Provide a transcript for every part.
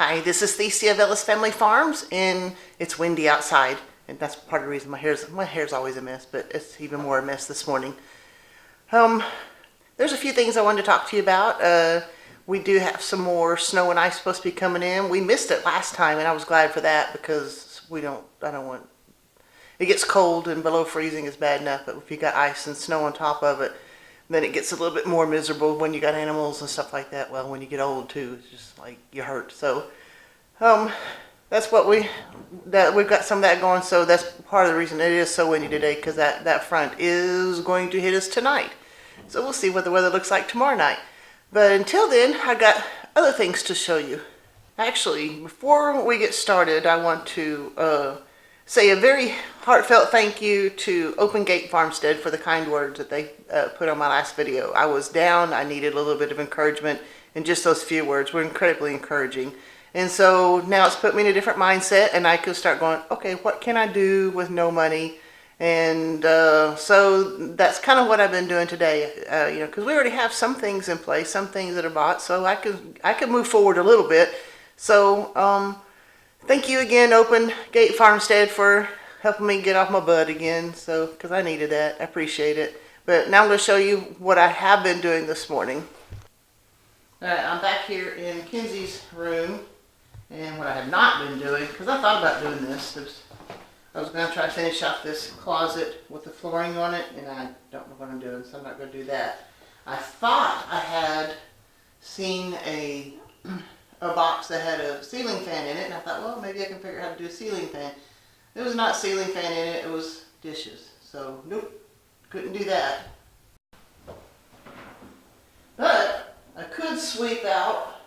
Hi, this is Thesia of Ellis Family Farms, and it's windy outside, and that's part of the reason my hair's always a mess, but it's even more a mess this morning. There's a few things I wanted to talk to you about. We do have some more snow and ice supposed to be coming in. We missed it last time, and I was glad for that because I don't want, it gets cold and below freezing is bad enough, but if you got ice and snow on top of it, then it gets a little bit more miserable when you got animals and stuff like that. Well, when you get old too, it's just like you hurt. So, that's what we've got some of that going. So that's part of the reason it is so windy today, because that front is going to hit us tonight. So we'll see what the weather looks like tomorrow night. But until then, I got other things to show you. Actually, before we get started, I want to say a very heartfelt thank you to Open Gate Farmstead for the kind words that they put on my last video. I was down, I needed a little bit of encouragement, and just those few words were incredibly encouraging. And so now it's put me in a different mindset, and I can start going, okay, what can I do with no money? And so that's kind of what I've been doing today, because we already have some things in place, some things that are bought, so I could move forward a little bit. So thank you again, Open Gate Farmstead, for helping me get off my butt again, so because I needed that. I appreciate it. But now I'm going to show you what I have been doing this morning. Alright, I'm back here in Kinzie's room, and what I have not been doing, because I thought about doing this, I was going to try to finish off this closet with the flooring on it, and I don't know what I'm doing, so I'm not going to do that. I thought I had seen a box that had a ceiling fan in it, and I thought, well, maybe I can figure out how to do a ceiling fan. There was not a ceiling fan in it, it was dishes. So, nope, couldn't do that. But I could sweep out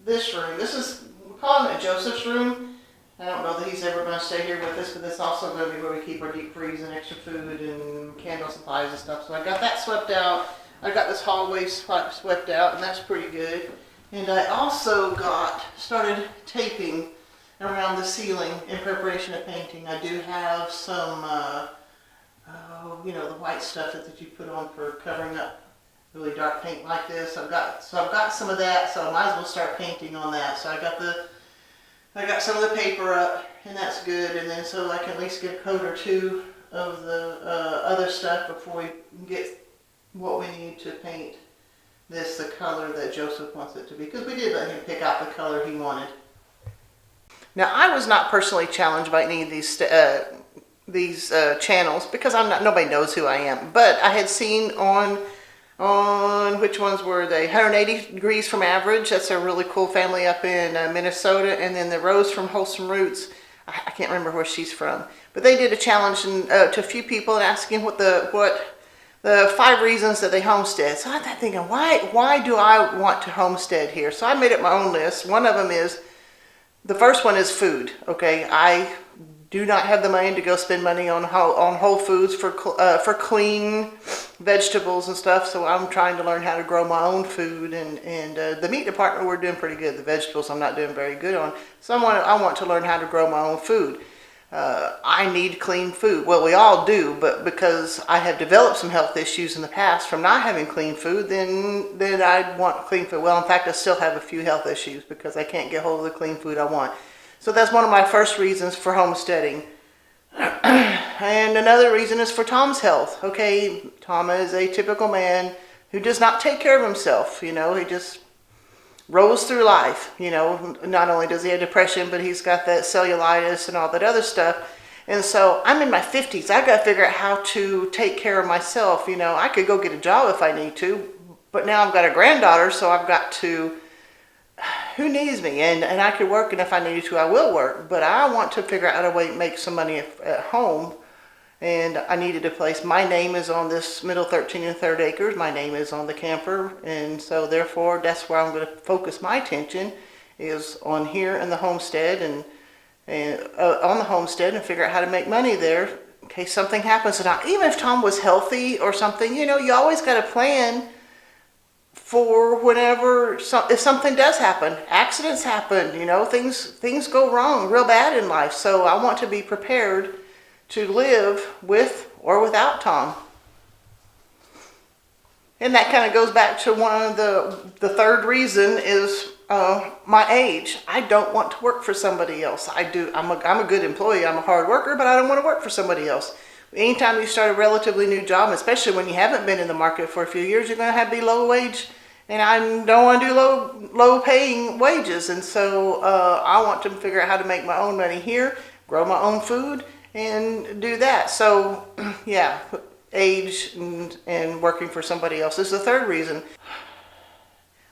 this room. We're calling it Joseph's room. I don't know that he's ever going to stay here with us, but it's also going to be where we keep our deep freeze and extra food and candle supplies and stuff. So I got that swept out. I got this hallway swept out, and that's pretty good. And I also started taping around the ceiling in preparation of painting. I do have some, the white stuff that you put on for covering up really dark paint like this. I've got some of that, so I might as well start painting on that. So I got some of the paper up, and that's good. And then so I can at least get a coat or two of the other stuff before we get what we need to paint this the color that Joseph wants it to be, because we did let him pick out the color he wanted. Now, I was not personally challenged by any of these channels, because nobody knows who I am. But I had seen on which ones were they? 180 Degrees from Average. That's a really cool family up in Minnesota. And then the Rose from Wholesome Roots. I can't remember where she's from, but they did a challenge to a few people and asking what the 5 reasons that they homestead. So I started thinking, why do I want to homestead here? So I made up my own list. One of them is, the first one is food. Okay, I do not have the money to go spend money on Whole Foods for clean vegetables and stuff. So I'm trying to learn how to grow my own food. And the meat department, we're doing pretty good. The vegetables I'm not doing very good on. So I want to learn how to grow my own food. I need clean food. Well, we all do, but because I have developed some health issues in the past from not having clean food, then I want clean food. Well, in fact, I still have a few health issues because I can't get hold of the clean food I want. So that's one of my first reasons for homesteading. And another reason is for Tom's health. Okay, Tom is a typical man who does not take care of himself. He just rolls through life. Not only does he have depression, but he's got that cellulitis and all that other stuff. And so I'm in my 50s. I've got to figure out how to take care of myself. I could go get a job if I need to, but now I've got a granddaughter, so I've got to, who needs me? And I could work, and if I needed to, I will work. But I want to figure out a way to make some money at home. And I needed a place. My name is on this middle 13 1/3 acres. My name is on the camper. And so therefore, that's where I'm going to focus my attention, is on here in the homestead and on the homestead, and figure out how to make money there in case something happens. And even if Tom was healthy or something, you always got to plan for whenever if something does happen. Accidents happen, things go wrong real bad in life. So I want to be prepared to live with or without Tom. And that kind of goes back to one of the third reason is my age. I don't want to work for somebody else. I'm a good employee. I'm a hard worker, but I don't want to work for somebody else. Anytime you start a relatively new job, especially when you haven't been in the market for a few years, you're going to have to be low wage, and I don't want to do low paying wages. And so I want to figure out how to make my own money here, grow my own food, and do that. So yeah, age and working for somebody else is the third reason.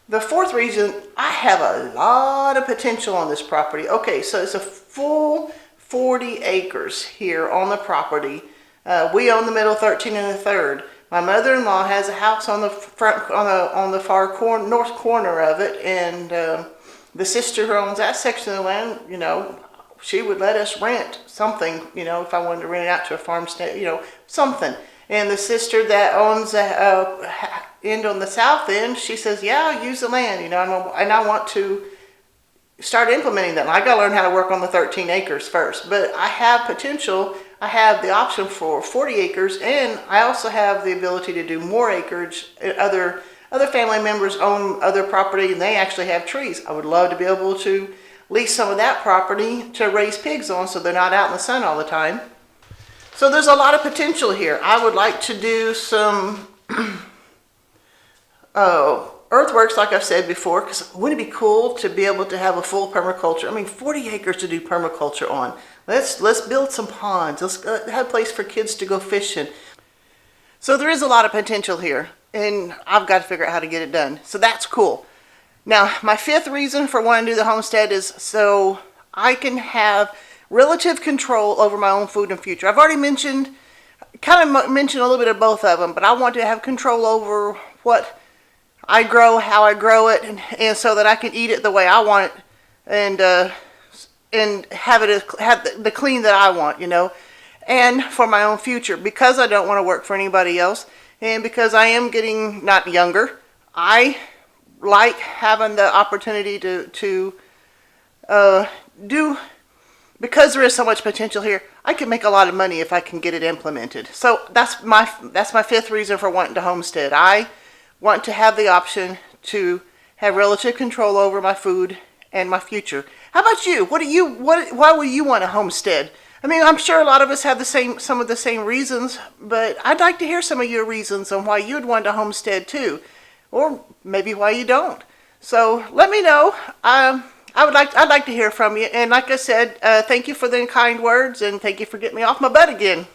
The fourth reason, I have a lot of potential on this property. Okay, so it's a full 40 acres here on the property. We own the middle 13 and a third. My mother-in-law has a house on the front, on the far north corner of it, and the sister who owns that section of the land, you know, she would let us rent something, you know, if I wanted to rent it out to a farmstead, you know, something. And the sister that owns the end on the south end, she says, yeah, I'll use the land, you know, and I want to start implementing that. I got to learn how to work on the 13 acres first, but I have potential. I have the option for 40 acres, and I also have the ability to do more acreage. Other family members own other property, and they actually have trees. I would love to be able to lease some of that property to raise pigs on, so they're not out in the sun all the time. So there's a lot of potential here. I would like to do some earthworks, like I've said before, because wouldn't it be cool to be able to have a full permaculture? I mean, 40 acres to do permaculture on. Let's build some ponds. Let's have a place for kids to go fishing. So there is a lot of potential here, and I've got to figure out how to get it done. So that's cool. Now, my fifth reason for wanting to do the homestead is so I can have relative control over my own food and future. I've already mentioned a little bit of both of them, but I want to have control over what I grow, how I grow it, and so that I can eat it the way I want it, and have the clean that I want, you know, and for my own future, because I don't want to work for anybody else, and because I am getting not younger. I like having the opportunity to do. Because there is so much potential here, I can make a lot of money if I can get it implemented. So that's my fifth reason for wanting to homestead. I want to have the option to have relative control over my food and my future. How about you? Why would you want a homestead? I mean, I'm sure a lot of us have some of the same reasons, but I'd like to hear some of your reasons on why you'd want a homestead too, or maybe why you don't. So let me know. I'd like to hear from you. And like I said, thank you for the kind words, and thank you for getting me off my butt again.